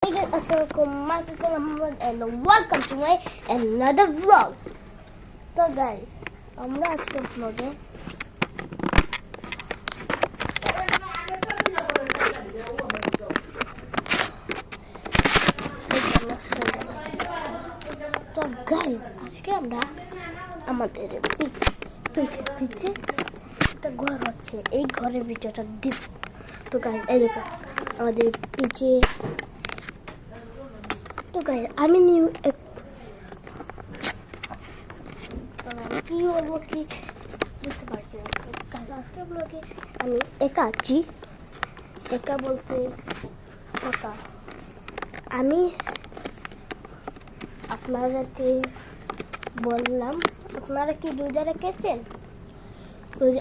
Hey guys, Assalamualaikum and welcome to my another vlog. So guys, আমরা আজকে vlog-এ তো guys, আজকে আমরা আমাদের পিছে একটা ঘর আছে, এই ঘরের ভিডিওটা দিব। তো guys, এই দেখো আমাদের পিছে। তো গাইস আমি নিউ কি বলবো কি বুঝতে পারছি না। আজকে ব্লগে আমি একা আছি, একা বলতে কথা। আমি আপনাদেরকে বললাম, আপনারা কি রোজা রেখেছেন?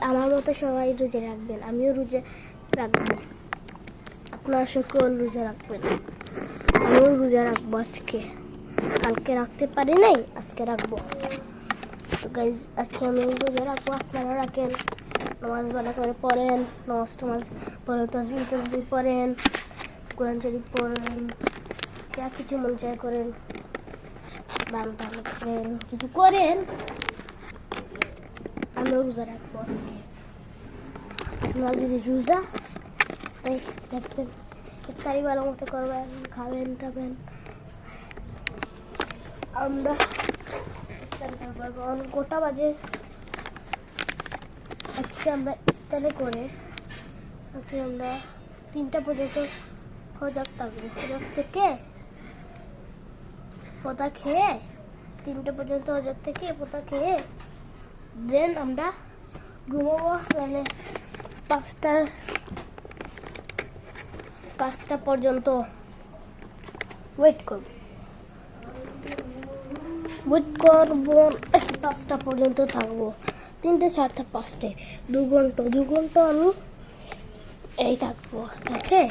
আমার মতো সবাই রোজা রাখবেন, আমিও রোজা রাখবো। আপনারা সকল রোজা রাখবেন, আমিও রোজা রাখবো। কালকে রাখতে পারি নাই, আজকে রাখবো। তো গাইজ আজকে আমি রোজা রাখবো, আপনারা রাখেন। নামাজ ভালো করে পড়েন, নামাজ পড়েন, তসবিহ পড়েন, কোরআন শরীফ পড়েন, যা কিছু মন চায় করেন, দান ভালো করেন, কিছু করেন। আমিও রোজা রাখবো আজকে। আপনারা যদি রোজা রাখবেন, ইফতারি ভালো মতো করবেন, খাবেন টাবেন। আমরা গোটা বাজে আজকে আমরা ইফতারি করে আজকে আমরা 3টা পর্যন্ত হজক থাকবো। হজক থেকে পোতা খেয়ে 3টা পর্যন্ত হজক থেকে পোতা খেয়ে দেন আমরা ঘুমাবো। তাহলে 5টা পর্যন্ত ওয়েট করবো 5টা পর্যন্ত থাকবো। 3টে 4টে 5টে 2 ঘন্টা আমি এই থাকবো। দেখে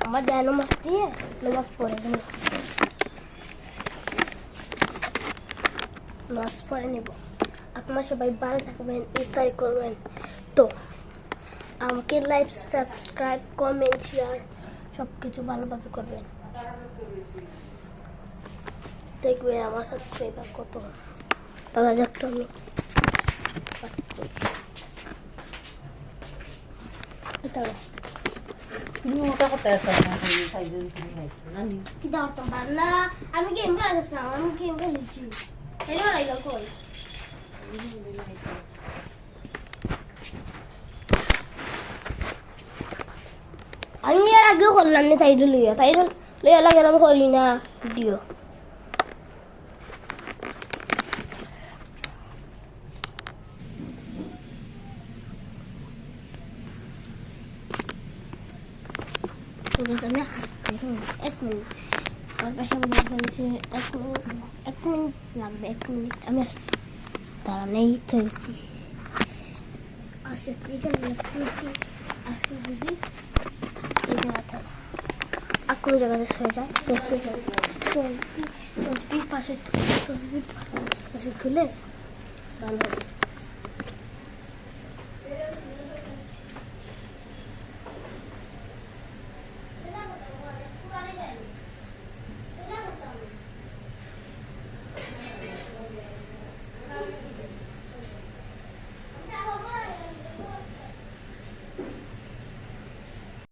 আমার যায় নামাজ দিয়ে নামাজ পড়ে নেব, নামাজ পড়ে নেব। আপনারা সবাই ভালো থাকবেন, ইফতারি করবেন। তো আমাকে লাইক, সাবস্ক্রাইব, কমেন্ট, শেয়ার সব কিছু ভালোভাবে করবেন। দেখবেন আমার সাবস্ক্রাইবার কত 10,000টা আমি আমি গেম খেলাছিলাম, আমি গেম খেলেছি। আমি এর আগেও করলাম না, তাই লইয়া লাগে আমি করি না ভিডিও। আমি হাসতে 1 মিনিট আমার পাশে বলছে 1 মিনিট লাগবে, 1 মিনিট আমি আসছি। তারা নেই থইছি আসছে এখানে আসছে দিদি এই জায়গাটা কোন জায়গাতে হয়ে যায় শেষ হয়ে যায়। তসবির পাশে খুলে ভালো হবে।